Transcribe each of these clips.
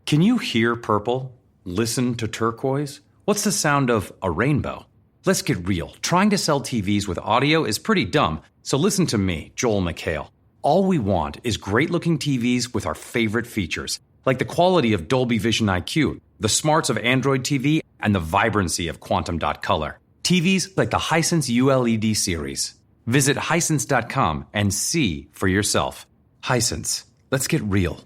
Can you hear purple? Listen to turquoise? What's the sound of a rainbow? Let's get real. Trying to sell TVs with audio is pretty dumb, so listen to me, Joel McHale. All we want is great-looking TVs with our favorite features, like the quality of Dolby Vision IQ, the smarts of Android TV, and the vibrancy of Quantum Dot Color. TVs like the Hisense ULED series. Visit Hisense.com and see for yourself. Hisense. Let's get real.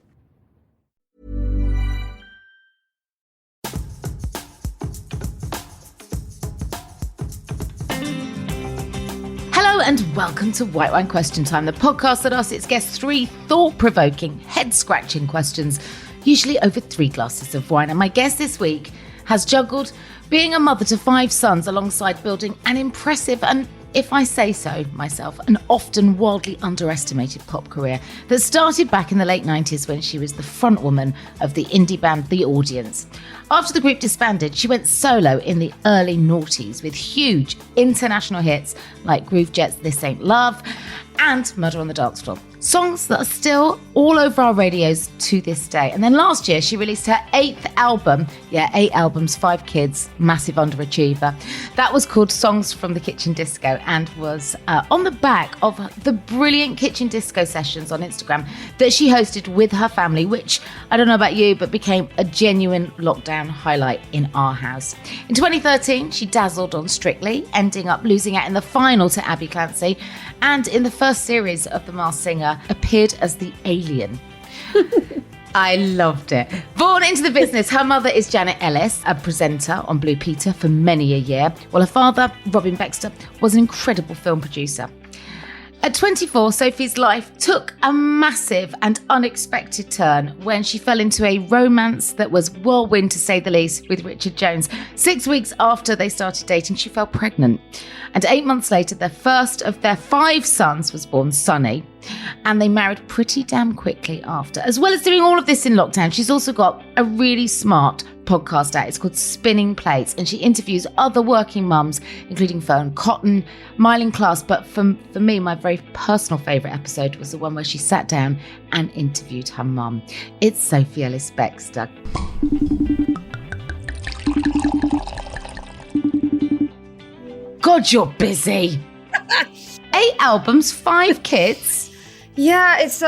Hello and welcome to White Wine Question Time, the podcast that asks its guests 3 thought-provoking, head-scratching questions, usually over 3 glasses of wine. And my guest this week has juggled being a mother to 5 sons alongside building an impressive and, if I say so myself, an often wildly underestimated pop career that started back in the late 90s when she was the frontwoman of the indie band The Audience. After the group disbanded, she went solo in the early noughties with huge international hits like Groove Jet's This Ain't Love and Murder on the Dance Floor. Songs that are still all over our radios to this day. And then last year, she released her 8th album. 8 albums, 5 kids, massive underachiever. That was called Songs from the Kitchen Disco and was on the back of the brilliant kitchen disco sessions on Instagram that she hosted with her family, which, I don't know about you, but became a genuine lockdown highlight in our house. In 2013, she dazzled on Strictly, ending up losing out in the final to Abby Clancy, and in the first series of The Masked Singer, appeared as the alien. I loved it. Born into the business, her mother is Janet Ellis, a presenter on Blue Peter for many a year, while her father, Robin Baxter, was an incredible film producer. At 24, Sophie's life took a massive and unexpected turn when she fell into a romance that was whirlwind, to say the least, with Richard Jones. 6 weeks after they started dating, she fell pregnant. And 8 months later, their first of their 5 sons was born, Sonny. And they married pretty damn quickly after. As well as doing all of this in lockdown, she's also got a really smart podcast out. It's called Spinning Plates, and she interviews other working mums, including Fern Cotton, Myling Class. But for me, my very personal favourite episode was the one where she sat down and interviewed her mum. It's Sophie Ellis Bextor. God, you're busy. 8 albums, 5 kids. Yeah, it's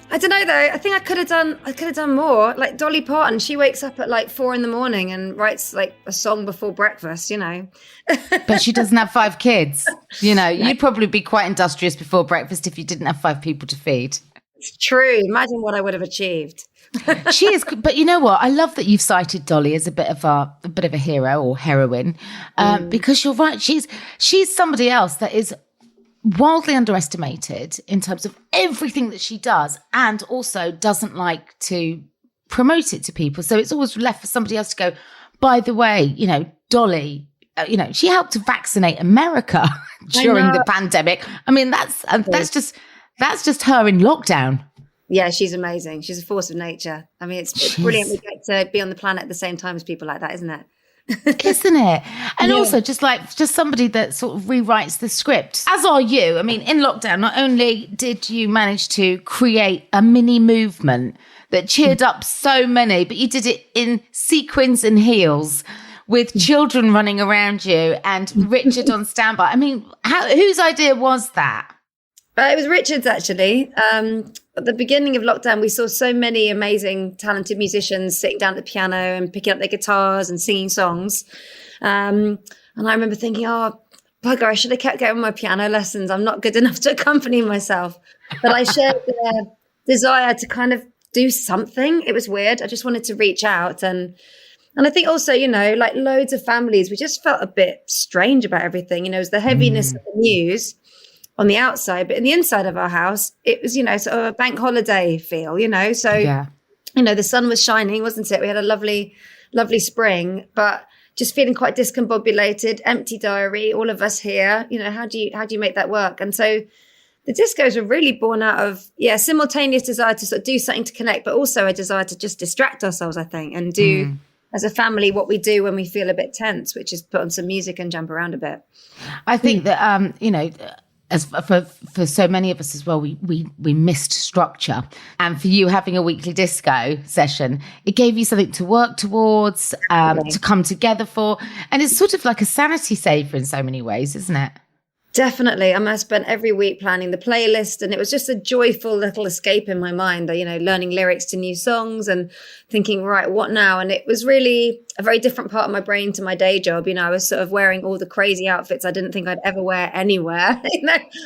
I don't know though. I think I could have done more. Like Dolly Parton, she wakes up at like 4 a.m. and writes like a song before breakfast, you know. But she doesn't have 5 kids. You know, you'd probably be quite industrious before breakfast if you didn't have 5 people to feed. It's true. Imagine what I would have achieved. She is, but you know what? I love that you've cited Dolly as a bit of a hero or heroine, because you're right. She's somebody else that is wildly underestimated in terms of everything that she does, and also doesn't like to promote it to people. So it's always left for somebody else to go, by the way, you know, Dolly, she helped to vaccinate America during the pandemic. I mean, that's just her in lockdown. Yeah, she's amazing. She's a force of nature. I mean, it's brilliant we get to be on the planet at the same time as people like that, isn't it? Isn't it? And also just somebody that sort of rewrites the script, as are you. I mean, in lockdown, not only did you manage to create a mini movement that cheered up so many, but you did it in sequins and heels with children running around you and Richard on standby. I mean, whose idea was that? It was Richard's, actually. At the beginning of lockdown, we saw so many amazing, talented musicians sitting down at the piano and picking up their guitars and singing songs. And I remember thinking, oh, bugger, I should have kept going with my piano lessons. I'm not good enough to accompany myself. But I shared the desire to kind of do something. It was weird. I just wanted to reach out. And I think also, you know, like loads of families, we just felt a bit strange about everything. You know, it was the heaviness of the news on the outside, but in the inside of our house, it was, you know, sort of a bank holiday feel, you know. So, you know, the sun was shining, wasn't it? We had a lovely, lovely spring, but just feeling quite discombobulated, empty diary, all of us here. You know, how do you make that work? And so the discos were really born out of, simultaneous desire to sort of do something to connect, but also a desire to just distract ourselves, I think, and do as a family what we do when we feel a bit tense, which is put on some music and jump around a bit. I think that, you know, as for so many of us as well, we missed structure. And for you having a weekly disco session, it gave you something to work towards, to come together for. And it's sort of like a sanity saver in so many ways, isn't it? Definitely. I spent every week planning the playlist, and it was just a joyful little escape in my mind, learning lyrics to new songs and thinking, right, what now? And it was really a very different part of my brain to my day job. I was sort of wearing all the crazy outfits I didn't think I'd ever wear anywhere,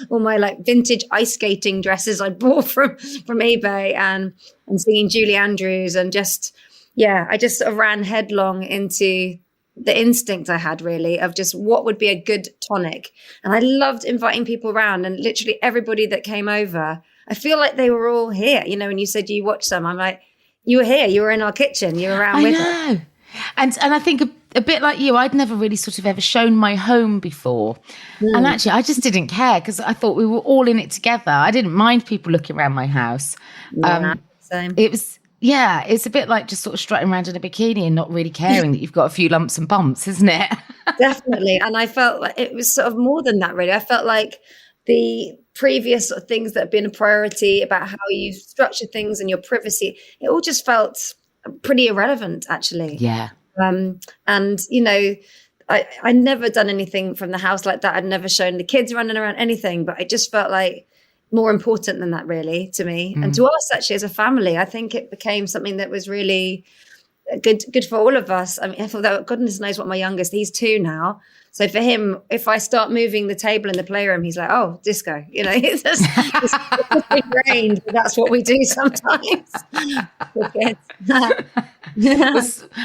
all my like vintage ice skating dresses I bought from eBay and singing Julie Andrews, and I just sort of ran headlong into the instinct I had really of just what would be a good tonic. And I loved inviting people around, and literally everybody that came over, I feel like they were all here. When you said you watched them, I'm like, you were here, you were in our kitchen, you were around with us. And I think a bit like you, I'd never really sort of ever shown my home before. And actually, I just didn't care because I thought we were all in it together. I didn't mind people looking around my house. Same. It's a bit like just sort of strutting around in a bikini and not really caring that you've got a few lumps and bumps, isn't it? Definitely. And I felt like it was sort of more than that, really. I felt like the previous sort of things that have been a priority about how you structure things and your privacy, it all just felt pretty irrelevant, actually. Yeah. I'd never done anything from the house like that. I'd never shown the kids running around anything, but it just felt like more important than that, really, to me. And to us, actually, as a family, I think it became something that was really good for all of us. I mean, although goodness knows what my youngest, he's 2 now. So for him, if I start moving the table in the playroom, he's like, oh, disco. It's just ingrained, but that's what we do sometimes.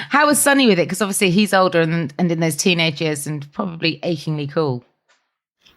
How was Sonny with it? Because obviously he's older and in those teenage years and probably achingly cool.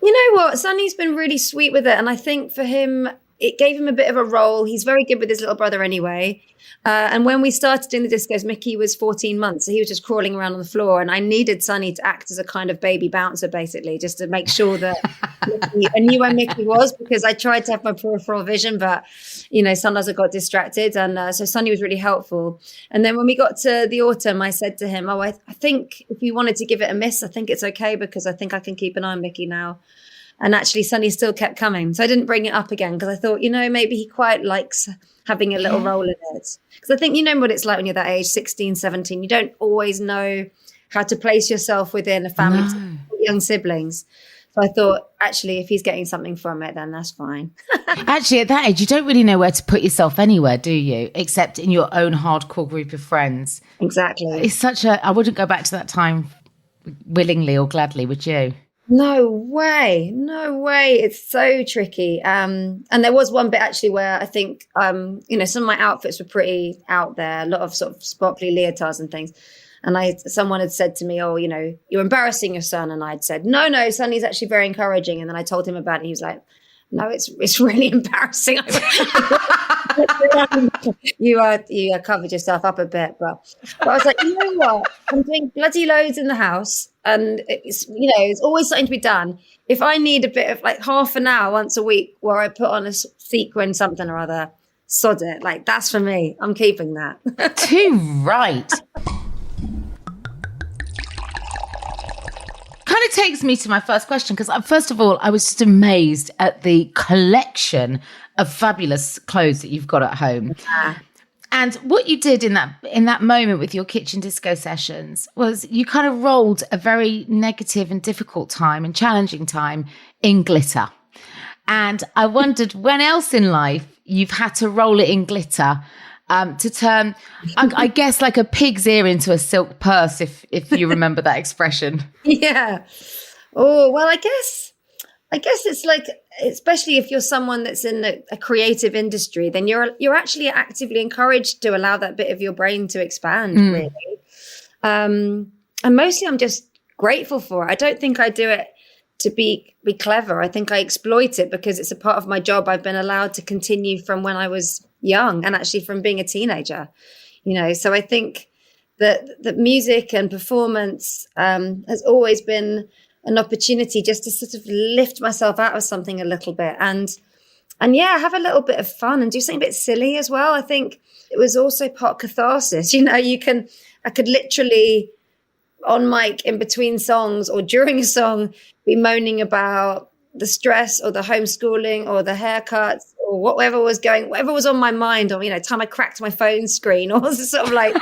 You know what? Sonny's been really sweet with it. And I think for him, it gave him a bit of a role. He's very good with his little brother anyway. And when we started doing the discos, Mickey was 14 months. So he was just crawling around on the floor. And I needed Sonny to act as a kind of baby bouncer, basically, just to make sure that I knew where Mickey was, because I tried to have my peripheral vision, but, sometimes I got distracted. And so Sonny was really helpful. And then when we got to the autumn, I said to him, I think if you wanted to give it a miss, I think it's okay, because I think I can keep an eye on Mickey now. And actually, Sonny still kept coming. So I didn't bring it up again because I thought, maybe he quite likes having a little role in it. Because I think you know what it's like when you're that age, 16, 17. You don't always know how to place yourself within a family of young siblings. So I thought, actually, if he's getting something from it, then that's fine. Actually, at that age, you don't really know where to put yourself anywhere, do you? Except in your own hardcore group of friends. Exactly. It's I wouldn't go back to that time willingly or gladly, would you? No way. It's so tricky. And there was one bit actually where I think, some of my outfits were pretty out there, a lot of sort of sparkly leotards and things. And someone had said to me, oh, you're embarrassing your son. And I'd said, no, Sonny's actually very encouraging. And then I told him about it. And he was like, no, it's really embarrassing. You covered yourself up a bit, but I was like, you know what? I'm doing bloody loads in the house, and it's always something to be done. If I need a bit of like half an hour once a week where I put on a sequin something or other, sod it. Like, that's for me. I'm keeping that. Too right. Kind of takes me to my first question, because first of all, I was just amazed at the collection of fabulous clothes that you've got at home. Yeah. And what you did in that moment with your kitchen disco sessions was you kind of rolled a very negative and difficult time and challenging time in glitter. And I wondered when else in life you've had to roll it in glitter to turn, I guess, like a pig's ear into a silk purse, if you remember that expression. Yeah. Oh, well, I guess it's like, especially if you're someone that's in a creative industry, then you're actually actively encouraged to allow that bit of your brain to expand, really. And mostly I'm just grateful for it. I don't think I do it to be clever. I think I exploit it because it's a part of my job I've been allowed to continue from when I was young, and actually from being a teenager, So I think that music and performance has always been an opportunity just to sort of lift myself out of something a little bit and have a little bit of fun and do something a bit silly as well. I think it was also part catharsis. I could literally on mic in between songs or during a song be moaning about the stress or the homeschooling or the haircuts or whatever was on my mind, or, time I cracked my phone screen, or this sort of like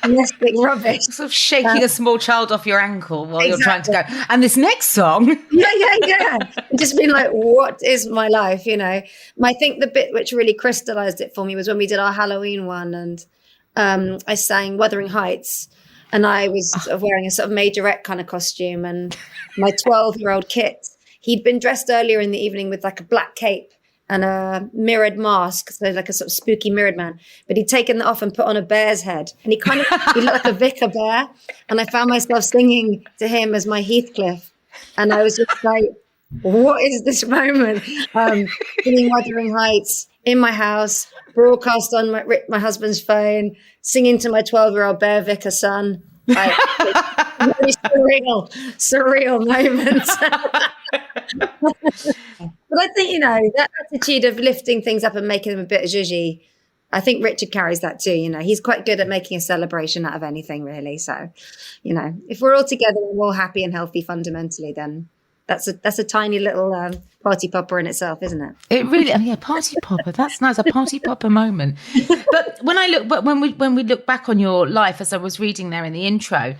domestic rubbish. Sort of shaking a small child off your ankle while you're trying to go, and this next song. Yeah. Just being like, what is my life? I think the bit which really crystallized it for me was when we did our Halloween one, and I sang Wuthering Heights, and I was sort of wearing a sort of majorette kind of costume, and my 12-year-old Kit, he'd been dressed earlier in the evening with like a black cape and a mirrored mask, so like a sort of spooky mirrored man, but he'd taken that off and put on a bear's head, and he looked like a vicar bear, and I found myself singing to him as my Heathcliff, and I was just like, what is this moment? Singing Wuthering Heights in my house, broadcast on my husband's phone, singing to my 12-year-old bear vicar son. Like, very surreal moment. But I think, that attitude of lifting things up and making them a bit zhuzhy, I think Richard carries that too. He's quite good at making a celebration out of anything, really. So, if we're all together and we're all happy and healthy fundamentally, then that's a tiny little party popper in itself, isn't it? It really, party popper. That's nice, a party popper moment. But when we look back on your life, as I was reading there in the intro,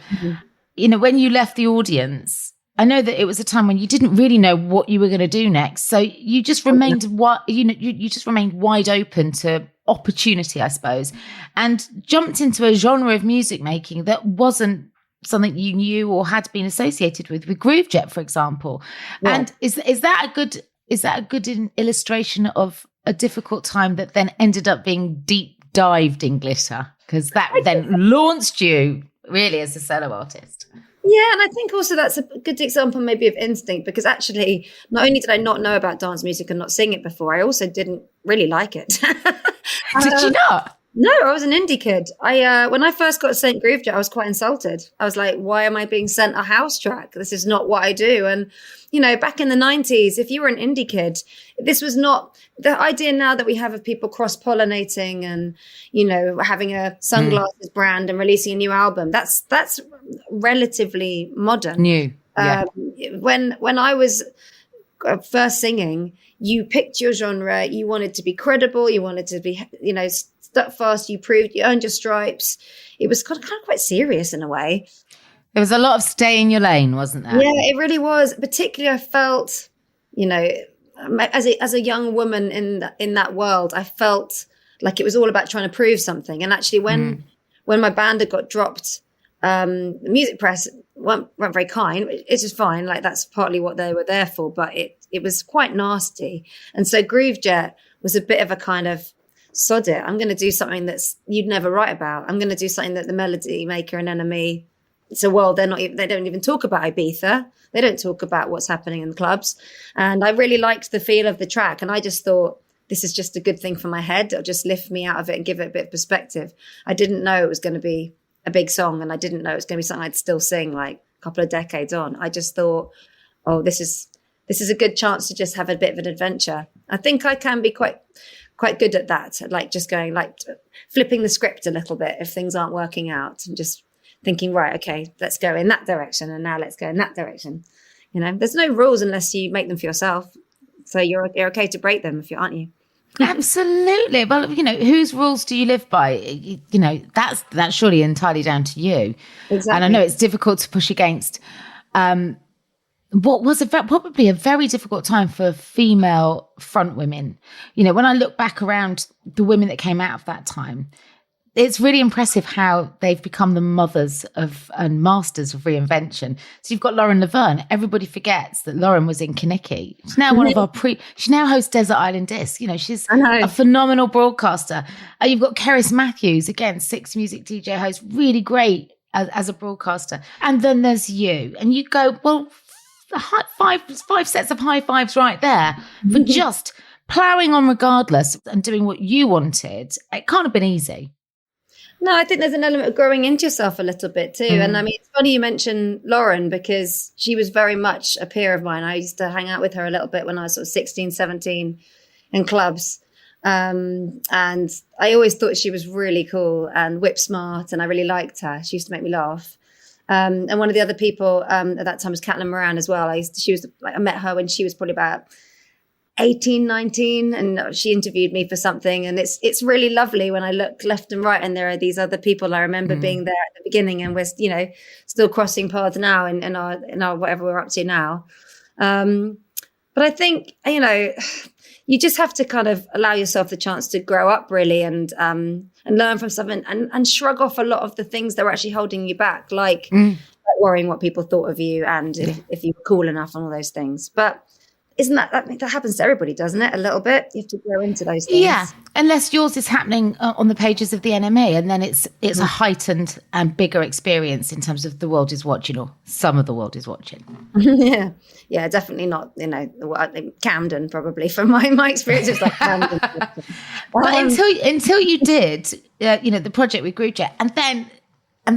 when you left the audience, I know that it was a time when you didn't really know what you were going to do next. So you just remained you just remained wide open to opportunity, I suppose, and jumped into a genre of music making that wasn't something you knew or had been associated with Groovejet, for example. Yeah. And is that a good illustration of a difficult time that then ended up being deep dived in glitter? Because that then launched you really as a solo artist. Yeah, and I think also that's a good example maybe of instinct, because actually not only did I not know about dance music and not sing it before, I also didn't really like it. Did you not? No, I was an indie kid. When I first got sent Groovejet, I was quite insulted. I was like, why am I being sent a house track? This is not what I do. And, back in the 90s, if you were an indie kid, this was not the idea now that we have of people cross-pollinating and, having a sunglasses brand and releasing a new album. That's relatively modern. New. Yeah. When I was first singing, you picked your genre, you wanted to be credible, you wanted to be, stuck fast, you earned your stripes. It was kind of quite serious in a way. There was a lot of stay in your lane, wasn't there? Yeah, it really was. Particularly I felt, as a young woman in that world, I felt like it was all about trying to prove something. And actually when my band had got dropped, the music press weren't very kind. It's just fine. Like, that's partly what they were there for, but it was quite nasty. And so Groovejet was a bit of a kind of, sod it, I'm going to do something that's you'd never write about. I'm going to do something that the Melody Maker and NME, it's a world they don't even talk about Ibiza. They don't talk about what's happening in the clubs. And I really liked the feel of the track. And I just thought, this is just a good thing for my head. It'll just lift me out of it and give it a bit of perspective. I didn't know it was going to be a big song, and I didn't know it was going to be something I'd still sing like a couple of decades on. I just thought, oh, this is a good chance to just have a bit of an adventure. I think I can be quite good at that, like just going, like flipping the script a little bit if things aren't working out, and just thinking, right, okay, let's go in that direction, and now let's go in that direction. There's no rules unless you make them for yourself. So you're okay to break them aren't you? Absolutely. Well, whose rules do you live by? That's surely entirely down to you. Exactly. And I know it's difficult to push against. What was probably a very difficult time for female front women. When I look back around the women that came out of that time, it's really impressive how they've become the mothers of and masters of reinvention. So you've got Lauren Laverne. Everybody forgets that Lauren was in Kinnicky. She's now one of our she now hosts Desert Island Disc. She's a phenomenal broadcaster. You've got Keris Matthews, again, Six Music DJ host, really great as a broadcaster. And then there's you. And you go, well, five sets of high fives right there for just ploughing on regardless and doing what you wanted. It can't have been easy. No, I think there's an element of growing into yourself a little bit too. And I mean, it's funny you mention Lauren, because she was very much a peer of mine. I used to hang out with her a little bit when I was sort of 16, 17 in clubs. And I always thought she was really cool and whip smart, and I really liked her. She used to make me laugh. And one of the other people at that time was Caitlin Moran as well. I met her when she was probably about 18, 19, and she interviewed me for something. And it's really lovely when I look left and right and there are these other people I remember being there at the beginning, and we're, still crossing paths now in our whatever we're up to now. But I think, you just have to kind of allow yourself the chance to grow up really and learn from something and shrug off a lot of the things that were actually holding you back, like worrying what people thought of you and if you were cool enough and all those things. But isn't that happens to everybody, doesn't it? A little bit. You have to grow into those things. Yeah, unless yours is happening on the pages of the NME, and then it's a heightened and bigger experience in terms of the world is watching, or some of the world is watching. yeah, definitely not. Camden probably from my experience. It's like Camden. But until you did, the project with Groove Jet, and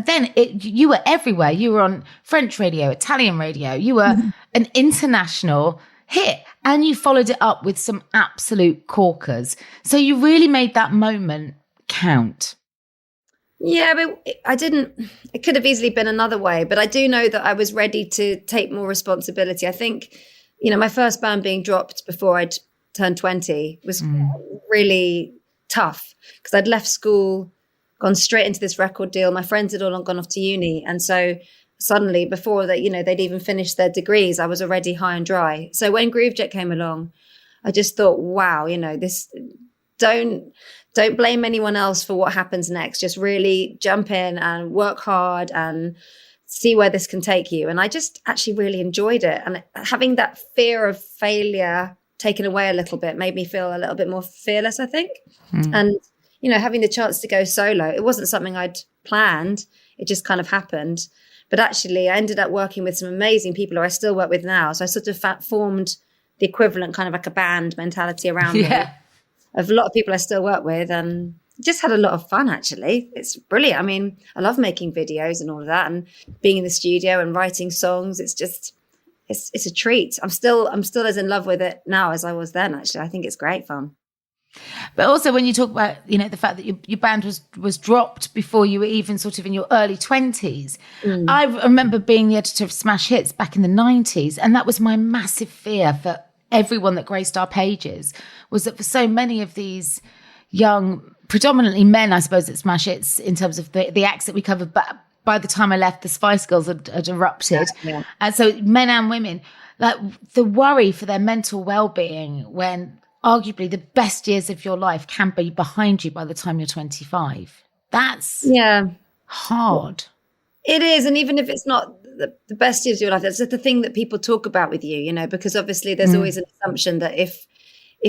then you were everywhere. You were on French radio, Italian radio. You were an international hit, and you followed it up with some absolute corkers. So you really made that moment count. Yeah, but it could have easily been another way, but I do know that I was ready to take more responsibility. I think, my first band being dropped before I'd turned 20 was really tough, because I'd left school, gone straight into this record deal. My friends had all gone off to uni. And so suddenly, before that, they'd even finished their degrees, I was already high and dry. So when Groovejet came along, I just thought, wow, this, don't blame anyone else for what happens next. Just really jump in and work hard and see where this can take you. And I just actually really enjoyed it. And having that fear of failure taken away a little bit made me feel a little bit more fearless, I think. And, having the chance to go solo, it wasn't something I'd planned. It just kind of happened. But actually, I ended up working with some amazing people who I still work with now. So I sort of formed the equivalent kind of like a band mentality around me of a lot of people I still work with, and just had a lot of fun, actually. It's brilliant. I mean, I love making videos and all of that, and being in the studio and writing songs. It's just, it's a treat. I'm still as in love with it now as I was then, actually. I think it's great fun. But also when you talk about, the fact that your band was dropped before you were even sort of in your early 20s. I remember being the editor of Smash Hits back in the 90s. And that was my massive fear for everyone that graced our pages, was that for so many of these young, predominantly men, I suppose, at Smash Hits, in terms of the acts that we covered, but by the time I left, the Spice Girls had erupted. Yeah. And so men and women, like the worry for their mental well-being when arguably the best years of your life can be behind you by the time you're 25. That's hard. It is. And even if it's not the best years of your life, that's the thing that people talk about with you, because obviously there's always an assumption that if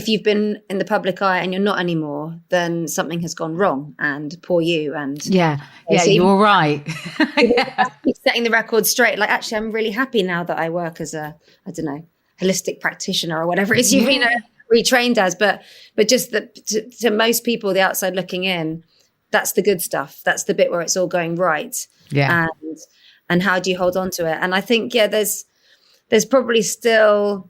you've been in the public eye and you're not anymore, then something has gone wrong and poor you. And so you're right. Keep setting the record straight. Like, actually, I'm really happy now that I work as a, holistic practitioner or whatever it is retrained as, but just that to most people, the outside looking in, that's the good stuff. That's the bit where it's all going right. Yeah. And how do you hold on to it? And I think, there's probably still,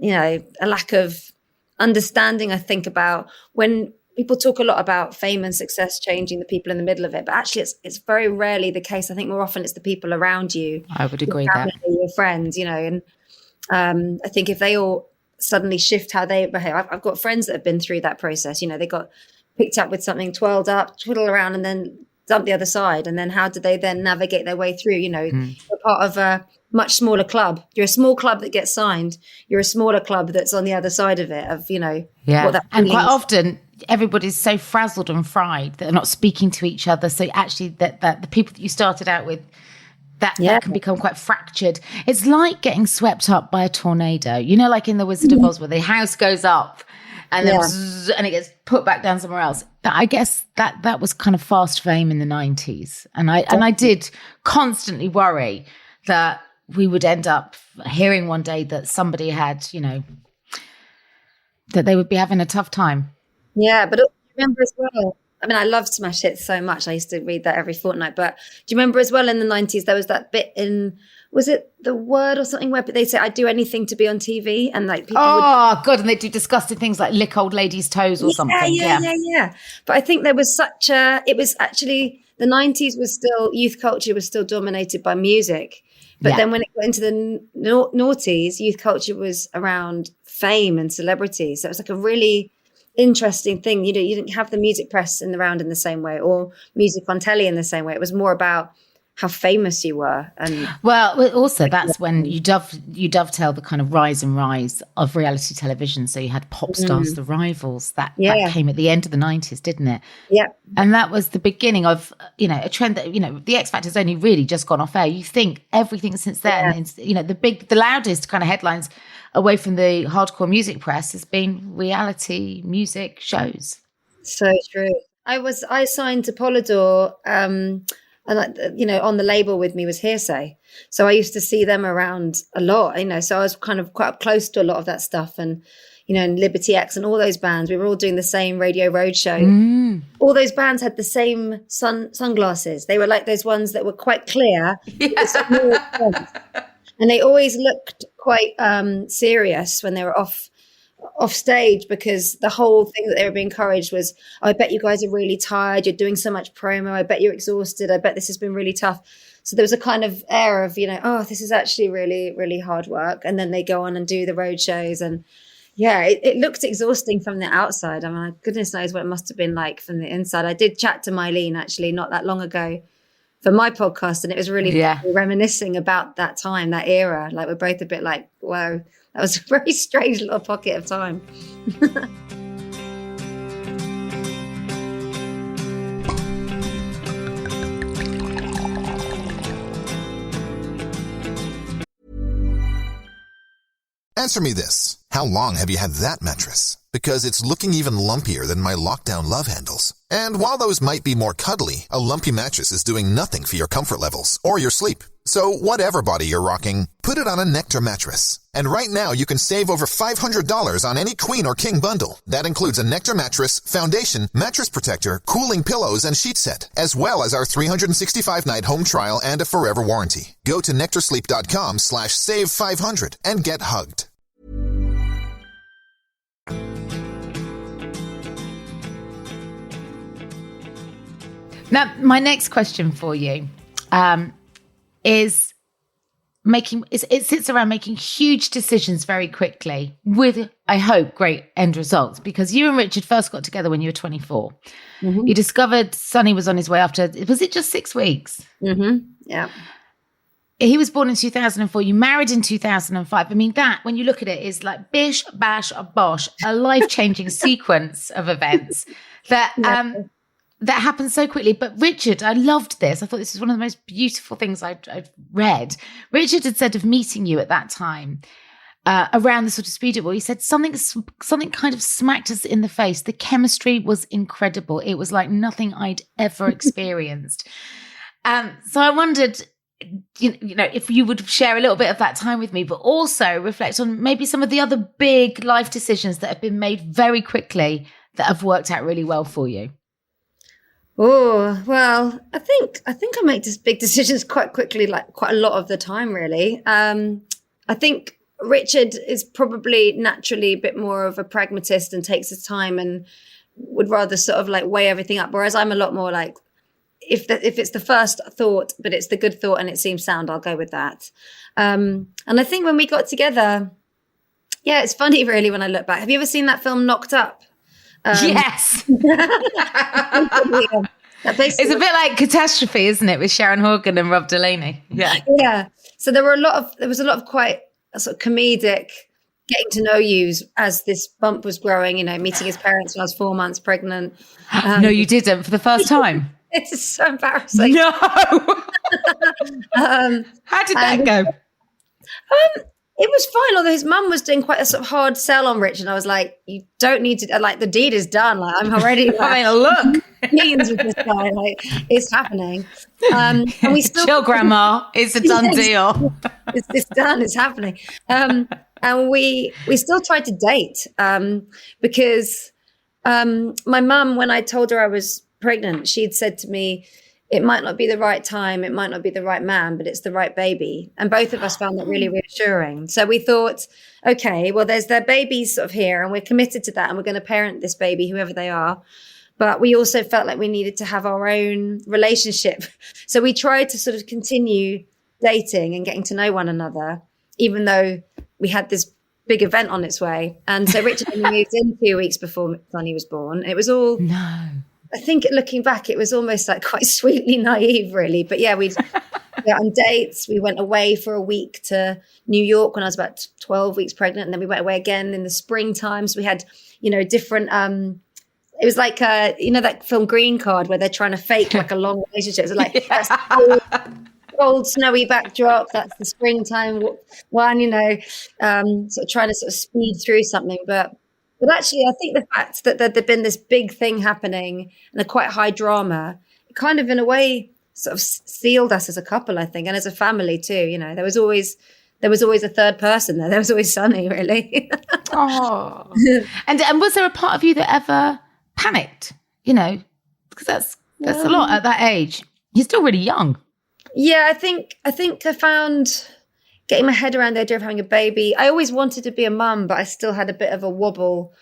a lack of understanding, I think, about when people talk a lot about fame and success changing the people in the middle of it, but actually it's very rarely the case. I think more often it's the people around you. I would agree with that. Your friends, and I think if they all suddenly shift how they behave. I've got friends that have been through that process. They got picked up with something, twirled up, twiddle around, and then dump the other side. And then how do they then navigate their way through? You're part of a much smaller club. You're a small club that gets signed. You're a smaller club that's on the other side of it. What that and quite often everybody's so frazzled and fried that they're not speaking to each other. So actually, that the people that you started out with, that can become quite fractured. It's like getting swept up by a tornado. Like in The Wizard of Oz, where the house goes up and then and it gets put back down somewhere else. I guess that was kind of fast fame in the 90s. And I did constantly worry that we would end up hearing one day that somebody had, that they would be having a tough time. Yeah, but remember as well, I mean, I love Smash Hits so much. I used to read that every fortnight. But do you remember as well in the 90s, there was that bit in, was it The Word or something, where they say, I'd do anything to be on TV? And like people God, and they do disgusting things like lick old ladies' toes or something. Yeah. But I think there was there the 90s was still, youth culture was still dominated by music. But then when it went into the noughties, youth culture was around fame and celebrity. So it was like a really interesting thing. You know, you didn't have the music press around in the same way, or music on telly in the same way. It was more about how famous you were. And also that's when you dovetail the kind of rise of reality television. So you had Pop Stars, The Rivals, that came at the end of the 90s, didn't it? Yeah. And that was the beginning of, you know, a trend that, you know, the X Factor's only really just gone off air. You think everything since then, you know, the loudest kind of headlines away from the hardcore music press has been reality music shows. So true. I signed to Polydor, and, you know, on the label with me was Hearsay. So I used to see them around a lot, you know, so I was kind of quite up close to a lot of that stuff. And, you know, and Liberty X and all those bands, we were all doing the same Radio Roadshow. All those bands had the same sunglasses. They were like those ones that were quite clear. And they always looked quite serious when they were off stage, because the whole thing that they were being encouraged was, oh, I bet you guys are really tired. You're doing so much promo. I bet you're exhausted. I bet this has been really tough. So there was a kind of air of, you know, oh, this is actually really, really hard work. And then they go on and do the road shows. And yeah, it looked exhausting from the outside. I mean, goodness knows what it must have been like from the inside. I did chat to Mylene actually not that long ago for my podcast, and it was really reminiscing about that time, that era. Like, we're both a bit like, wow, that was a very strange little pocket of time. Answer me this. How long have you had that mattress? Because it's looking even lumpier than my lockdown love handles. And while those might be more cuddly, a lumpy mattress is doing nothing for your comfort levels or your sleep. So whatever body you're rocking, put it on a Nectar mattress. And right now you can save over $500 on any queen or king bundle. That includes a Nectar mattress, foundation, mattress protector, cooling pillows, and sheet set, as well as our 365-night home trial and a forever warranty. Go to nectarsleep.com/save500 and get hugged. Now, my next question for you is it sits around making huge decisions very quickly with, I hope, great end results. Because you and Richard first got together when you were 24. Mm-hmm. You discovered Sonny was on his way after, was it just 6 weeks? Mm-hmm. Yeah. He was born in 2004. You married in 2005. I mean, that, when you look at it, is like bish, bash, bosh, a life-changing sequence of events that happened so quickly. But Richard, I loved this. I thought this was one of the most beautiful things I'd read. Richard had said of meeting you at that time, around the sort of speed at will, he said something kind of smacked us in the face. The chemistry was incredible. It was like nothing I'd ever experienced. So I wondered, you know, if you would share a little bit of that time with me, but also reflect on maybe some of the other big life decisions that have been made very quickly that have worked out really well for you. Oh, well, I think I make these big decisions quite quickly, like quite a lot of the time, really. I think Richard is probably naturally a bit more of a pragmatist and takes his time and would rather sort of like weigh everything up. Whereas I'm a lot more like, if it's the first thought, but it's the good thought and it seems sound, I'll go with that. And I think when we got together, yeah, it's funny really when I look back. Have you ever seen that film Knocked Up? Yes. It's a bit like Catastrophe, isn't it, with Sharon Horgan and Rob Delaney? Yeah. Yeah. So there was a lot of quite sort of comedic getting to know yous as this bump was growing, you know, meeting his parents when I was 4 months pregnant. No, you didn't, for the first time. It's so embarrassing. No. How did that go? It was fine, although his mum was doing quite a sort of hard sell on Rich, and I was like, you don't need to, like, the deed is done. Like, I'm already having a look. Meetings with this guy, like, it's happening. And we still chill, Grandma. It's a done deal. It's done. It's happening. And we still tried to date because my mum, when I told her I was pregnant, she'd said to me, it might not be the right time, it might not be the right man, but it's the right baby. And both of us found that really reassuring. So we thought, okay, well, there's their babies sort of here, and we're committed to that, and we're going to parent this baby, whoever they are. but we also felt like we needed to have our own relationship. So we tried to sort of continue dating and getting to know one another, even though we had this big event on its way. And so Richard only moved in 2 weeks before Sonny was born. It was all, No. I think looking back, it was almost like quite sweetly naive, really. But yeah, we'd go on dates. We went away for a week to New York when I was about 12 weeks pregnant. And then we went away again in the springtime. So we had, different, it was like, that film Green Card where they're trying to fake like a long relationship. So like, that's cold, snowy backdrop. That's the springtime one, sort of trying to sort of speed through something. But actually, I think the fact that there'd been this big thing happening and a quite high drama, it kind of in a way sort of sealed us as a couple, I think, and as a family too. There was always a third person there. There was always Sonny, really. Oh, and was there a part of you that ever panicked? Because that's a lot at that age. You're still really young. Yeah, I think I found getting my head around the idea of having a baby. I always wanted to be a mum, but I still had a bit of a wobble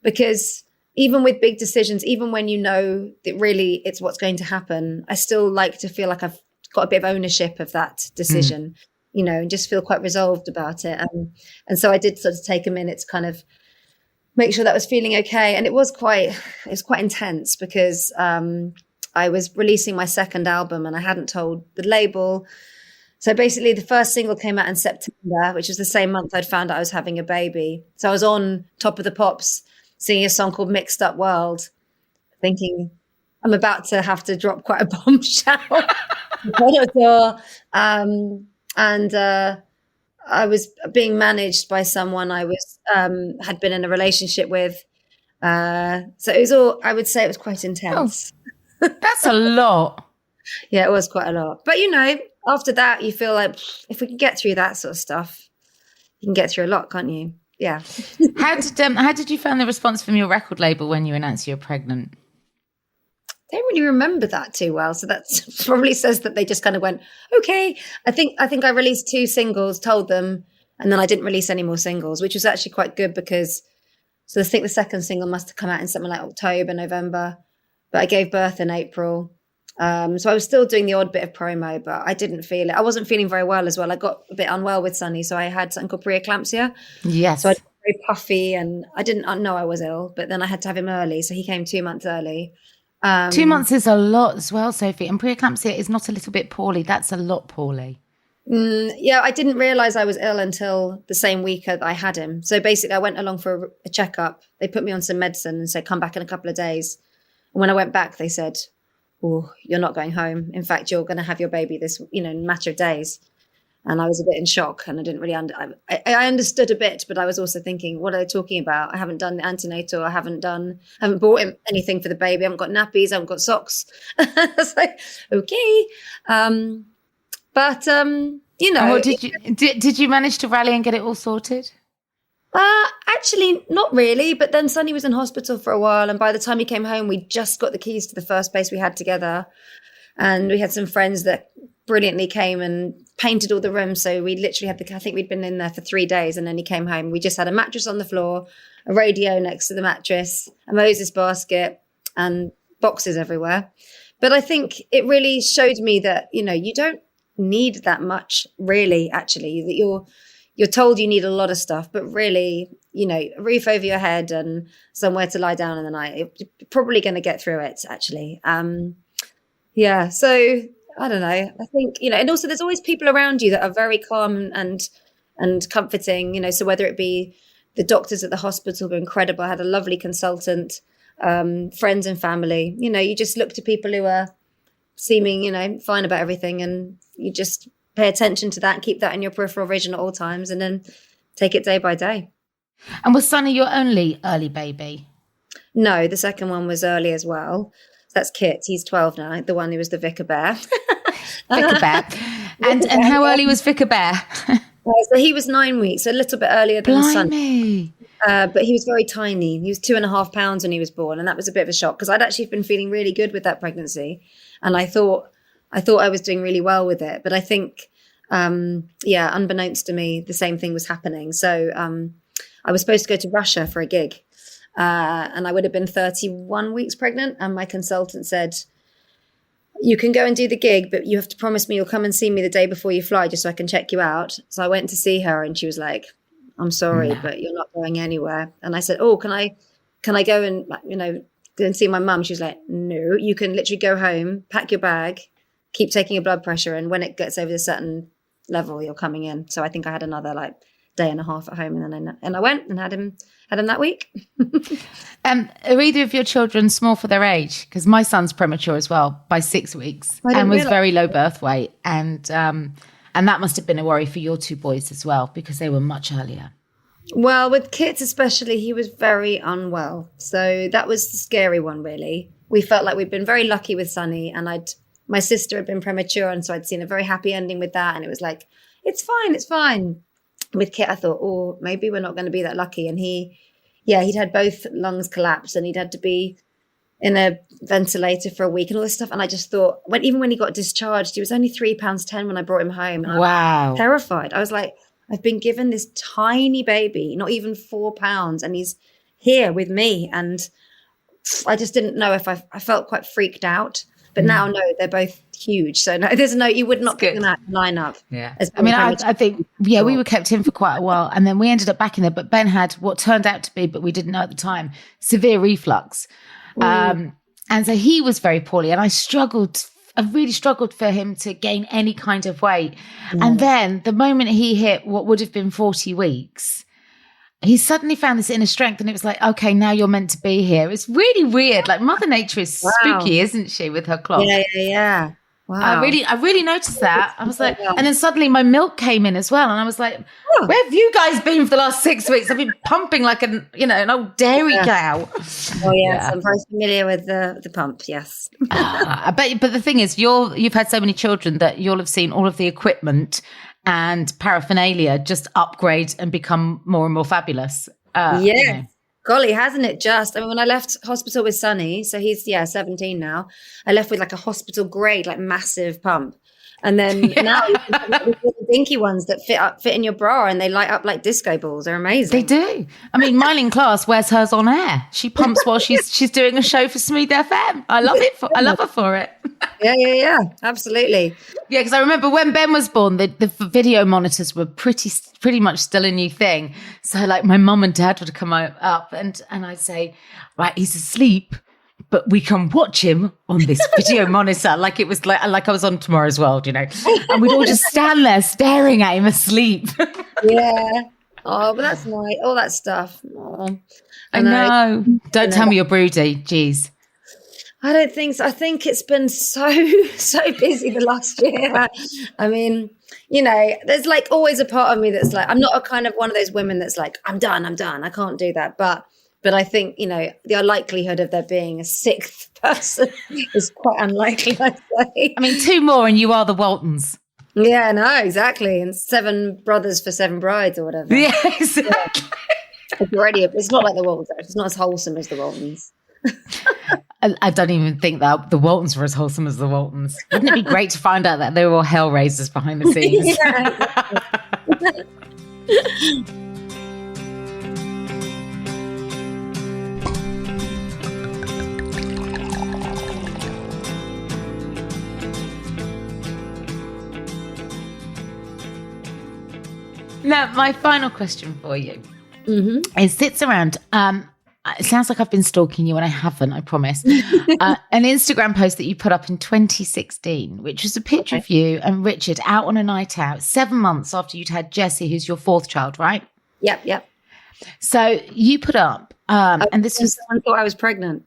because even with big decisions, even when that really it's what's going to happen, I still like to feel like I've got a bit of ownership of that decision, and just feel quite resolved about it. And so I did sort of take a minute to kind of make sure that was feeling okay. And it was quite intense because I was releasing my second album and I hadn't told the label. So basically the first single came out in September, which was the same month I'd found out I was having a baby. So I was on Top of the Pops singing a song called Mixed Up World, thinking I'm about to have to drop quite a bombshell. I was being managed by someone I was had been in a relationship with. So it was all, I would say it was quite intense. Oh, that's a lot. Yeah, it was quite a lot. But, after that, you feel like if we can get through that sort of stuff, you can get through a lot, can't you? Yeah. How did you find the response from your record label when you announced you were pregnant? I don't really remember that too well. So that probably says that they just kind of went, okay. I think I released 2 singles, told them, and then I didn't release any more singles, which was actually quite good because I think the second single must have come out in something like October, November, but I gave birth in April. So I was still doing the odd bit of promo, but I didn't feel it. I wasn't feeling very well as well. I got a bit unwell with Sonny, so I had something called preeclampsia. Yes. So I was very puffy and I didn't know I was ill, but then I had to have him early. So he came 2 months early. 2 months is a lot as well, Sophie. And preeclampsia is not a little bit poorly. That's a lot poorly. Yeah, I didn't realise I was ill until the same week that I had him. So basically I went along for a checkup. They put me on some medicine and said, come back in a couple of days. And when I went back, they said, oh, you're not going home. In fact, you're going to have your baby this, in a matter of days. And I was a bit in shock and I didn't really I understood a bit, but I was also thinking, what are they talking about? I haven't done the antenatal. I haven't bought him anything for the baby. I haven't got nappies. I haven't got socks. I was like, okay. What did you manage to rally and get it all sorted? Actually, not really. But then Sonny was in hospital for a while. And by the time he came home, we just got the keys to the first place we had together. And we had some friends that brilliantly came and painted all the rooms. So we literally had I think we'd been in there for 3 days. And then he came home. We just had a mattress on the floor, a radio next to the mattress, a Moses basket and boxes everywhere. But I think it really showed me that, you don't need that much really, actually, that you're told you need a lot of stuff, but really, a roof over your head and somewhere to lie down in the night, you're probably going to get through it, actually. Yeah. So I don't know. I think, and also there's always people around you that are very calm and comforting, so whether it be the doctors at the hospital were incredible. I had a lovely consultant, friends and family, you just look to people who are seeming, fine about everything. And you just pay attention to that and keep that in your peripheral vision at all times and then take it day by day. And was Sonny your only early baby? No, the second one was early as well. That's Kit. He's 12 now, the one who was the Vicar Bear. Vicar Bear. And how early was Vicar Bear? So he was 9 weeks, a little bit earlier than Sonny. But he was very tiny. He was 2.5 pounds when he was born. And that was a bit of a shock because I'd actually been feeling really good with that pregnancy. And I thought I was doing really well with it. But I think, unbeknownst to me, the same thing was happening. So I was supposed to go to Russia for a gig. And I would have been 31 weeks pregnant. And my consultant said, you can go and do the gig, but you have to promise me you'll come and see me the day before you fly just so I can check you out. So I went to see her and she was like, I'm sorry, but you're not going anywhere. And I said, oh, can I go and, go and see my mum? She was like, no, you can literally go home, pack your bag, keep taking your blood pressure. And when it gets over a certain level, you're coming in. So I think I had another day and a half at home. And then I went and had him that week. Are either of your children small for their age? Because my son's premature as well by 6 weeks and was very low birth weight. And that must have been a worry for your two boys as well, because they were much earlier. Well, with Kit especially, he was very unwell. So that was the scary one, really. We felt like we'd been very lucky with Sonny, and my sister had been premature, and so I'd seen a very happy ending with that. And it was like, it's fine. With Kit, I thought, oh, maybe we're not going to be that lucky. And he'd had both lungs collapse, and he'd had to be in a ventilator for a week and all this stuff. And I just thought, even when he got discharged, he was only £3.10 when I brought him home. And wow. I was terrified. I was like, I've been given this tiny baby, not even £4, and he's here with me. And I just didn't know if I felt quite freaked out. But now, no, they're both huge. So no, you would not pick them out and line up. Yeah. I think, we were kept in for quite a while, and then we ended up back in there. But Ben had what turned out to be, but we didn't know at the time, severe reflux. And so he was very poorly, and I really struggled for him to gain any kind of weight. And then the moment he hit what would have been 40 weeks, he suddenly found this inner strength, and it was like, okay, now you're meant to be here. It's really weird. Like Mother Nature is spooky, isn't she, with her clock? Yeah. Wow. I really noticed that. I was like, and then suddenly my milk came in as well. And I was like, where have you guys been for the last 6 weeks? I've been pumping like an old dairy cow. Oh yes, I'm very familiar with the pump. Yes. But the thing is, you've had so many children that you'll have seen all of the equipment and paraphernalia just upgrade and become more and more fabulous. Golly, hasn't it just? I mean, when I left hospital with Sonny, so he's 17 now, I left with like a hospital grade, like massive pump. And then now you can have the dinky ones that fit in your bra, and they light up like disco balls. They're amazing. They do. I mean, Mylene Class wears hers on air. She pumps while she's doing a show for Smooth FM. I love it. I love her for it. Yeah. Absolutely. Yeah, because I remember when Ben was born, the video monitors were pretty much still a new thing. So like my mum and dad would come up and I'd say, right, he's asleep, but we can watch him on this video monitor, like it was like I was on Tomorrow's World, and we'd all just stand there staring at him asleep. Yeah. Oh, but that's nice. All that stuff. Oh, I know. Don't tell me you're broody. Jeez. I don't think so. I think it's been so busy the last year. I mean, there's like always a part of me that's like, I'm not a kind of one of those women that's like, I'm done. I can't do that. But I think, the likelihood of there being a sixth person is quite unlikely, I'd say. I mean, 2 more and you are the Waltons. Yeah, no, exactly. And 7 brothers for 7 brides or whatever. Yeah, exactly. Yeah. It's not like the Waltons. It's not as wholesome as the Waltons. I don't even think that the Waltons were as wholesome as the Waltons. Wouldn't it be great to find out that they were all hellraisers behind the scenes? Now, my final question for you sits around it sounds like I've been stalking you, and I haven't, I promise. An Instagram post that you put up in 2016, which was a picture of you and Richard out on a night out 7 months after you'd had Jessie, who's your 4th child, right? Yep. So you put up, and this was... I thought I was pregnant.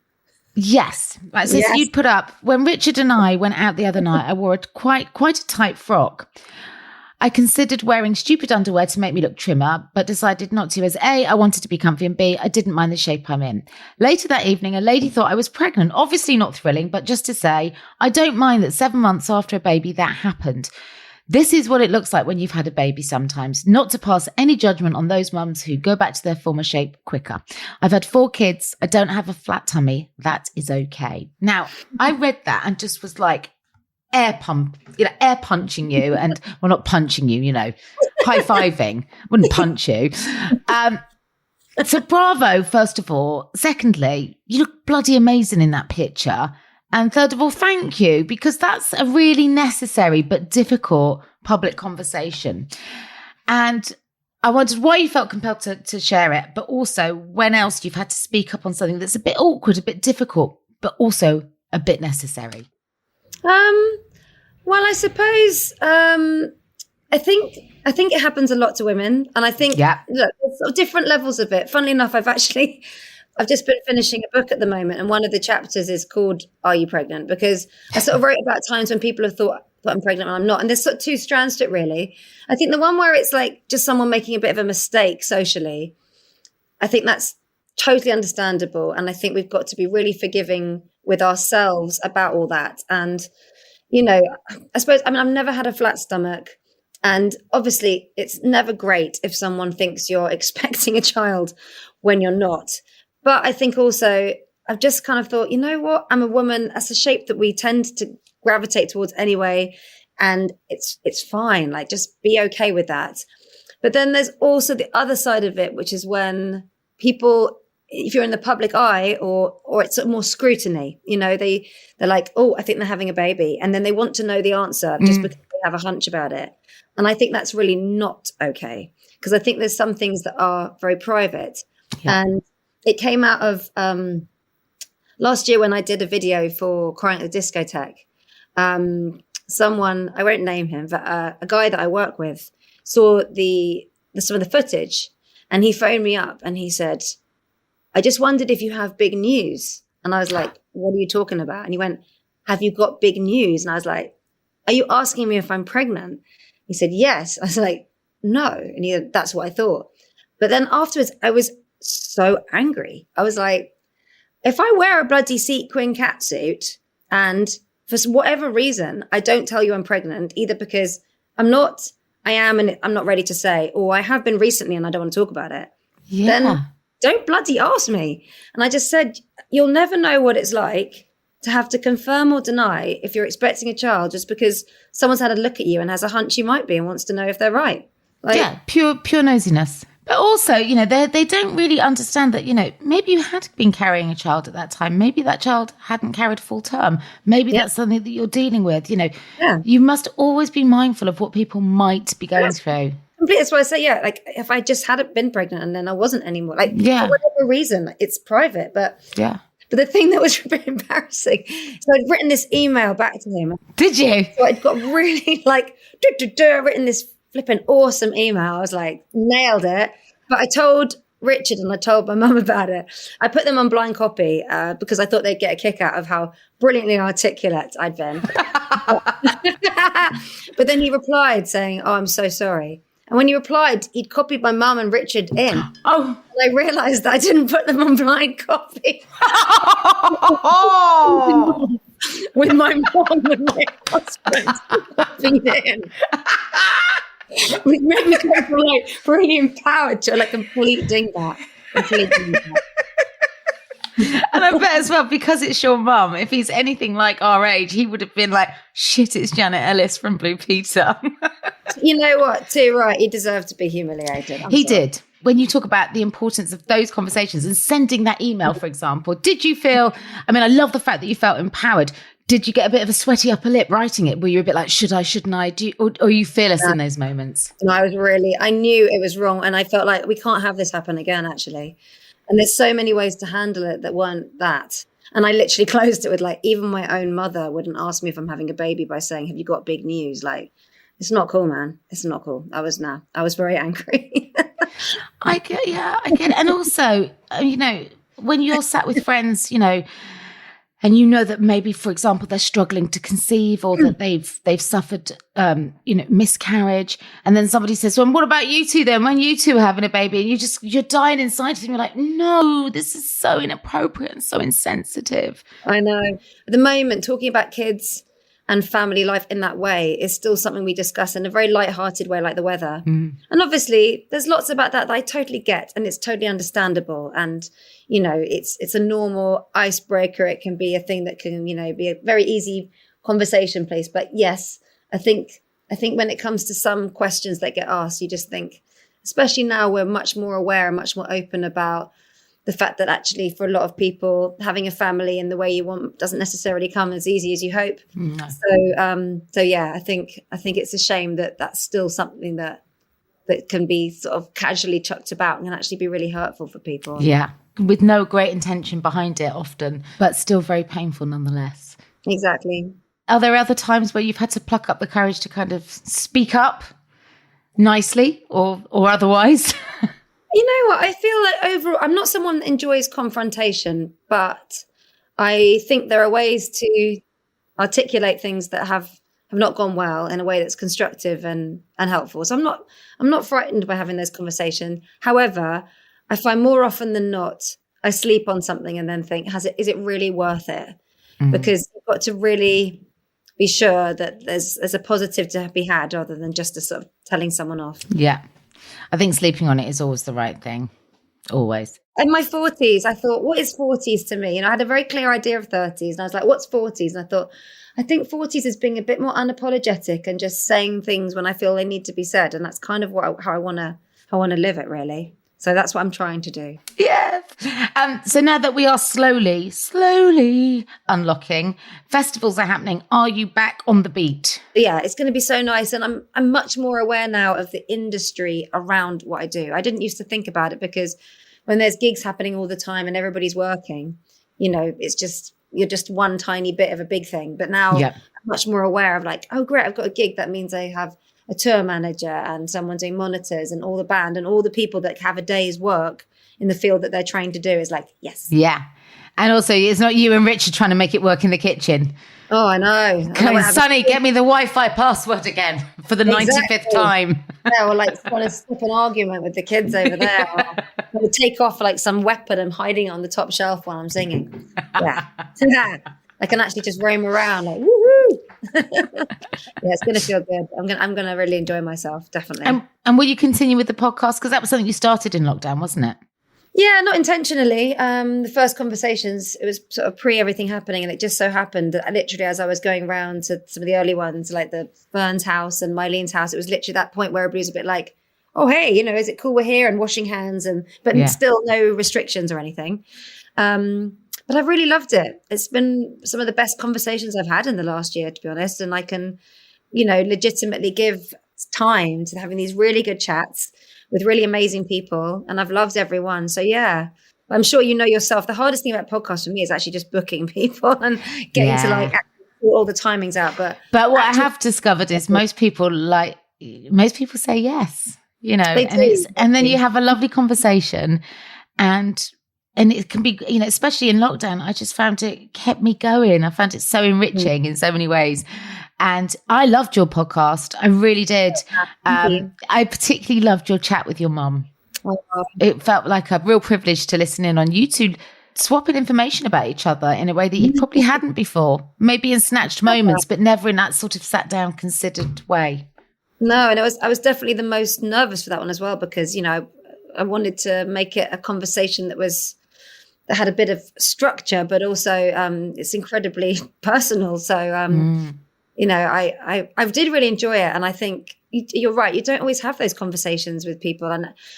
Yes. Right, so you'd put up, when Richard and I went out the other night, I wore quite a tight frock. I considered wearing stupid underwear to make me look trimmer, but decided not to as A, I wanted to be comfy, and B, I didn't mind the shape I'm in. Later that evening, a lady thought I was pregnant. Obviously not thrilling, but just to say, I don't mind that 7 months after a baby that happened. This is what it looks like when you've had a baby sometimes, not to pass any judgment on those mums who go back to their former shape quicker. I've had 4 kids. I don't have a flat tummy. That is okay. Now, I read that and just was like, air punching you, and well, not punching you, high-fiving, wouldn't punch you. So bravo, first of all. Secondly, you look bloody amazing in that picture. And third of all, thank you, because that's a really necessary but difficult public conversation. And I wondered why you felt compelled to share it, but also when else you've had to speak up on something that's a bit awkward, a bit difficult, but also a bit necessary. Well, I suppose I think it happens a lot to women, and I think look, there's sort of different levels of it. Funnily enough, I've just been finishing a book at the moment, and one of the chapters is called "Are You Pregnant?" Because I sort of wrote about times when people have thought that I'm pregnant and I'm not, and there's sort of two strands to it, really. I think the one where it's like just someone making a bit of a mistake socially, I think that's totally understandable, and I think we've got to be really forgiving with ourselves about all that. And I suppose, I've never had a flat stomach. And obviously, it's never great if someone thinks you're expecting a child when you're not. But I think also, I've just kind of thought, you know what? I'm a woman. That's a shape that we tend to gravitate towards anyway. And it's fine. Like, just be okay with that. But then there's also the other side of it, which is when people, if you're in the public eye or it's sort of more scrutiny, they're like, oh, I think they're having a baby. And then they want to know the answer just because they have a hunch about it. And I think that's really not okay, because I think there's some things that are very private. Yeah. And it came out of last year when I did a video for Crying at the Discotheque. Someone, I won't name him, but a guy that I work with saw some of the footage, and he phoned me up and he said, I just wondered if you have big news. And I was like, what are you talking about? And he went, have you got big news? And I was like, are you asking me if I'm pregnant? He said, yes. I was like, no. And he said, that's what I thought. But then afterwards, I was so angry. I was like, if I wear a bloody sequin catsuit and for whatever reason, I don't tell you I'm pregnant, either because I am and I'm not ready to say, or I have been recently and I don't want to talk about it, then don't bloody ask me. And I just said, you'll never know what it's like to have to confirm or deny if you're expecting a child just because someone's had a look at you and has a hunch you might be and wants to know if they're right. Pure nosiness. But also, they don't really understand that, maybe you had been carrying a child at that time. Maybe that child hadn't carried full term. Maybe that's something that you're dealing with. You must always be mindful of what people might be going through. Completely. That's why I say, like if I just hadn't been pregnant and then I wasn't anymore, for whatever reason, it's private. But But the thing that was a bit embarrassing, so I'd written this email back to him. Did you? So I'd got really written this flipping awesome email. I was like, nailed it. But I told Richard and I told my mum about it. I put them on blind copy because I thought they'd get a kick out of how brilliantly articulate I'd been. But then he replied saying, oh, I'm so sorry. And when he replied, he'd copied my mum and Richard in. Oh. And I realised that I didn't put them on blind copy. With my mum and my husband copied in. Which made me feel really empowered to complete dingbat. And I bet as well, because it's your mum, if he's anything like our age, he would have been like, shit, it's Janet Ellis from Blue Peter. You know what, too right, he deserved to be humiliated. He did. When you talk about the importance of those conversations and sending that email, for example, did you feel, I love the fact that you felt empowered. Did you get a bit of a sweaty upper lip writing it? Were you a bit like, should I, shouldn't I? Or are you fearless in those moments? No, I knew it was wrong. And I felt like we can't have this happen again, actually. And there's so many ways to handle it that weren't that. And I literally closed it with even my own mother wouldn't ask me if I'm having a baby by saying, have you got big news? It's not cool, man. It's not cool. I was very angry. I get it. And also, when you're sat with friends, and that maybe, for example, they're struggling to conceive or that they've suffered, miscarriage. And then somebody says, well, what about you two then? When you two are having a baby, and you're dying inside and you're like, no, this is so inappropriate and so insensitive. I know. At the moment, talking about kids and family life in that way is still something we discuss in a very lighthearted way, like the weather. Mm. And obviously there's lots about that I totally get, and it's totally understandable. And, it's a normal icebreaker. It can be a thing that can, be a very easy conversation place. But yes, I think when it comes to some questions that get asked, you just think, especially now we're much more aware and much more open about the fact that actually for a lot of people, having a family in the way you want doesn't necessarily come as easy as you hope. No. So yeah, I think it's a shame that that's still something that can be sort of casually chucked about and can actually be really hurtful for people. Yeah, with no great intention behind it often, but still very painful nonetheless. Exactly. Are there other times where you've had to pluck up the courage to kind of speak up nicely or otherwise? You know what? I feel like overall, I'm not someone that enjoys confrontation, but I think there are ways to articulate things that have not gone well in a way that's constructive and helpful. So I'm not frightened by having those conversations. However, I find more often than not, I sleep on something and then think, is it really worth it? Because you've got to really be sure that there's a positive to be had rather than just a sort of telling someone off. Yeah. I think sleeping on it is always the right thing. Always. In my 40s, I thought, what is 40s to me? I had a very clear idea of 30s. And I was like, what's 40s? And I thought, I think 40s is being a bit more unapologetic and just saying things when I feel they need to be said. And that's kind of how I want to live it, really. So that's what I'm trying to do. Yes. So now that we are slowly unlocking, festivals are happening. Are you back on the beat? Yeah, it's going to be so nice. And I'm much more aware now of the industry around what I do. I didn't used to think about it because when there's gigs happening all the time and everybody's working, you're just one tiny bit of a big thing. But now I'm much more aware of like, oh, great, I've got a gig. That means I have a tour manager and someone doing monitors and all the band and all the people that have a day's work in the field that they're trained to do is like, yes. Yeah. And also it's not you and Richard trying to make it work in the kitchen. Oh, I know. Sonny, get me the Wi-Fi password again for the 95th time. Yeah, or like trying to stop an argument with the kids over there. Or take off like some weapon and hiding it on the top shelf while I'm singing. Yeah. I can actually just roam around like, woohoo. Yeah, it's going to feel good. I'm going to really enjoy myself, definitely. And will you continue with the podcast? Because that was something you started in lockdown, wasn't it? Yeah, not intentionally. The first conversations, it was sort of pre everything happening. And it just so happened that literally as I was going around to some of the early ones, like the Burns house and Mylene's house, it was literally that point where everybody was a bit like, oh, hey, is it cool we're here and washing hands but still no restrictions or anything. But I've really loved it. It's been some of the best conversations I've had in the last year, to be honest. And I can, legitimately give time to having these really good chats with really amazing people. And I've loved everyone. So, yeah, I'm sure you know yourself. The hardest thing about podcasts for me is actually just booking people and getting to like all the timings out. But what I have discovered is most people say yes, and then you have a lovely conversation and it can be, especially in lockdown, I just found it kept me going. I found it so enriching in so many ways. And I loved your podcast. I really did. I particularly loved your chat with your mum. It felt like a real privilege to listen in on you two swapping information about each other in a way that you probably hadn't before. Maybe in snatched moments, but never in that sort of sat down, considered way. No, and I was definitely the most nervous for that one as well because, I wanted to make it a conversation that had a bit of structure, but also it's incredibly personal. So, I did really enjoy it. And I think you're right. You don't always have those conversations with people.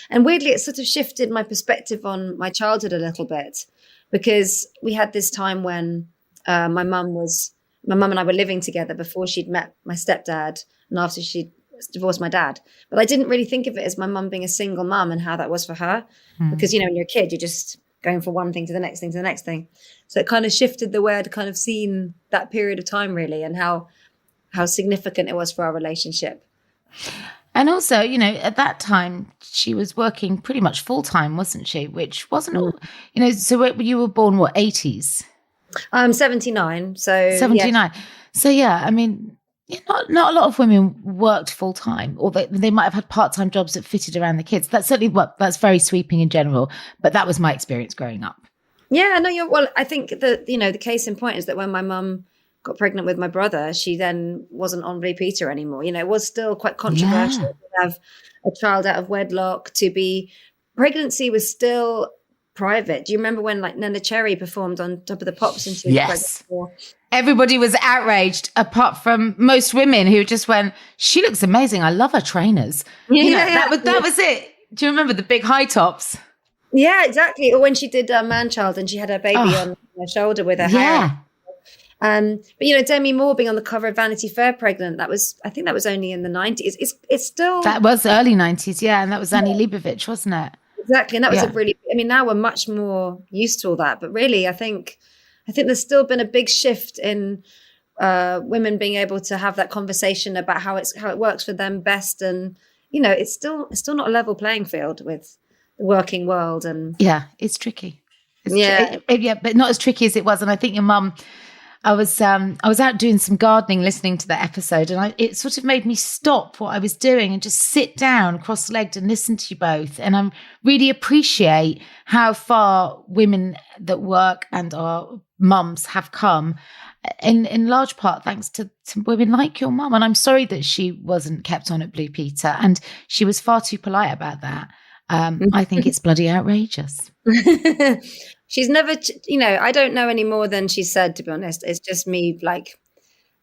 And weirdly, it sort of shifted my perspective on my childhood a little bit because we had this time when my mum and I were living together before she'd met my stepdad and after she'd divorced my dad. But I didn't really think of it as my mum being a single mum and how that was for her. Because, when you're a kid, you're just going from one thing to the next thing to the next thing. So it kind of shifted the way I'd kind of seen that period of time really and how significant it was for our relationship. And also, at that time, she was working pretty much full time, wasn't she? Which wasn't all, so you were born, 80s? 79. So 79. Yeah. So, yeah, I mean, not a lot of women worked full time, or they might have had part-time jobs that fitted around the kids. That's certainly that's very sweeping in general, but that was my experience growing up. Yeah, no, I think that, the case in point is that when my mum got pregnant with my brother, she then wasn't on repeater anymore. It was still quite controversial to have a child out of wedlock, pregnancy was still private. Do you remember when like Nana Cherry performed on Top of the Pops and she was pregnant? Everybody was outraged, apart from most women who just went, she looks amazing. I love her trainers. That was it. Do you remember the big high tops? Yeah, exactly. Or when she did Man-Child and she had her baby on her shoulder with her hair. But Demi Moore being on the cover of Vanity Fair pregnant, I think that was only in the 90s. It's still... That was early 90s, yeah. And that was Annie Leibovitz, wasn't it? Exactly. And that was now we're much more used to all that. But really, I think there's still been a big shift in women being able to have that conversation about how it works for them best. And, it's still not a level playing field with the working world. And yeah, it's tricky. But not as tricky as it was. And I think your mum... I was out doing some gardening, listening to the episode, and it sort of made me stop what I was doing and just sit down, cross-legged, and listen to you both. And I really appreciate how far women that work and our mums have come, in large part thanks to women like your mum. And I'm sorry that she wasn't kept on at Blue Peter, and she was far too polite about that. I think it's bloody outrageous. She's never, I don't know any more than she said, to be honest. It's just me like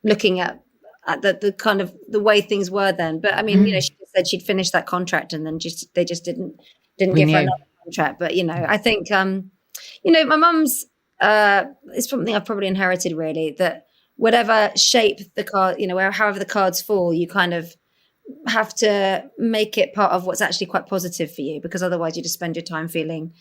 looking at the kind of the way things were then. But I mean, she just said she'd finished that contract and then they just didn't give her another contract. But, I think, my mum's, it's something I've probably inherited really, that whatever shape the card, however the cards fall, you kind of have to make it part of what's actually quite positive for you, because otherwise you just spend your time feeling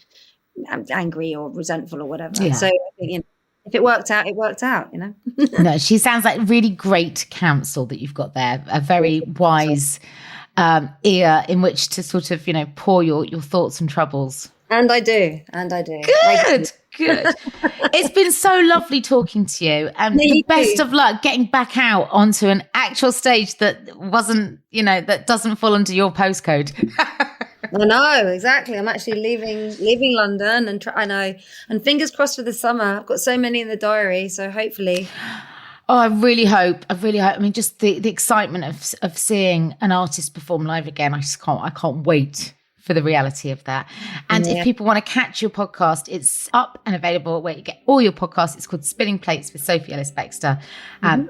angry or resentful or whatever. So I think, if it worked out, it worked out, No, she sounds like really great counsel that you've got there, a very wise ear in which to sort of pour your thoughts and troubles. And I do. Good. It's been so lovely talking to you, and the best of luck getting back out onto an actual stage that wasn't, that doesn't fall under your postcode. I know, exactly. I'm actually leaving London, and I know, and fingers crossed for the summer. I've got so many in the diary, so hopefully. Oh, I really hope. I mean, just the excitement of seeing an artist perform live again. I can't wait for the reality of that. And if people want to catch your podcast, it's up and available where you get all your podcasts. It's called Spinning Plates with Sophie Ellis-Bextor.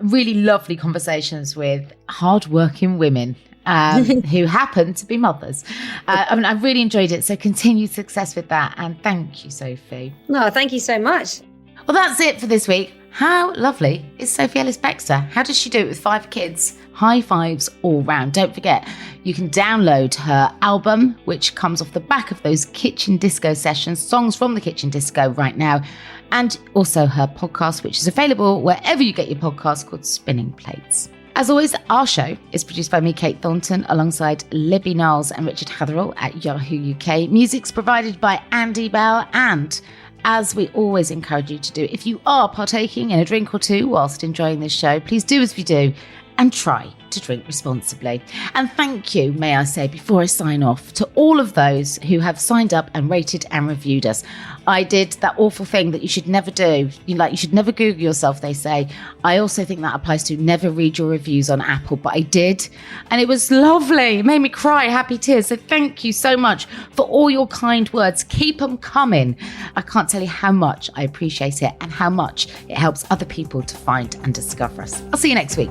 Really lovely conversations with hardworking women who happen to be mothers. I really enjoyed it. So continued success with that. And thank you, Sophie. No, thank you so much. Well, that's it for this week. How lovely is Sophie Ellis-Bextor? How does she do it with 5 kids? High fives all round. Don't forget, you can download her album, which comes off the back of those kitchen disco sessions, songs from the kitchen disco right now, and also her podcast, which is available wherever you get your podcasts, called Spinning Plates. As always, our show is produced by me, Kate Thornton, alongside Libby Niles and Richard Hatherall at Yahoo UK. Music's provided by Andy Bell, and as we always encourage you to do, if you are partaking in a drink or two whilst enjoying this show, please do as we do and try to drink responsibly. And thank you, may I say, before I sign off, to all of those who have signed up and rated and reviewed us. I did that awful thing that you should never do. You should never Google yourself, they say. I also think that applies to never read your reviews on Apple, but I did. And it was lovely. It made me cry, happy tears. So thank you so much for all your kind words. Keep them coming. I can't tell you how much I appreciate it and how much it helps other people to find and discover us. I'll see you next week.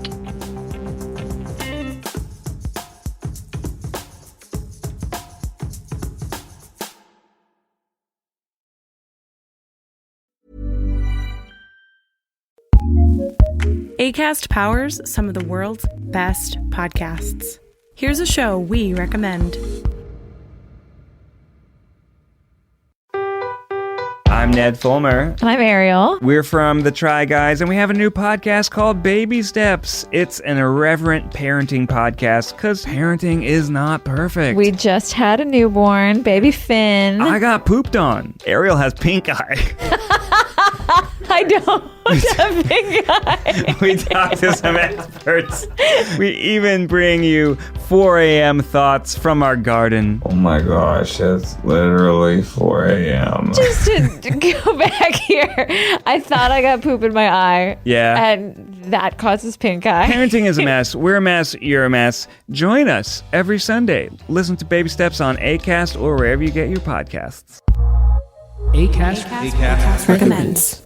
Acast powers some of the world's best podcasts. Here's a show we recommend. I'm Ned Fulmer. And I'm Ariel. We're from The Try Guys, and we have a new podcast called Baby Steps. It's an irreverent parenting podcast, because parenting is not perfect. We just had a newborn, baby Finn. I got pooped on. Ariel has pink eye. I don't have pink eye. We talk to some experts. We even bring you 4 a.m. thoughts from our garden. Oh my gosh, it's literally 4 a.m. Just to go back here, I thought I got poop in my eye. Yeah. And that causes pink eye. Parenting is a mess. We're a mess. You're a mess. Join us every Sunday. Listen to Baby Steps on Acast or wherever you get your podcasts. Acast recommends.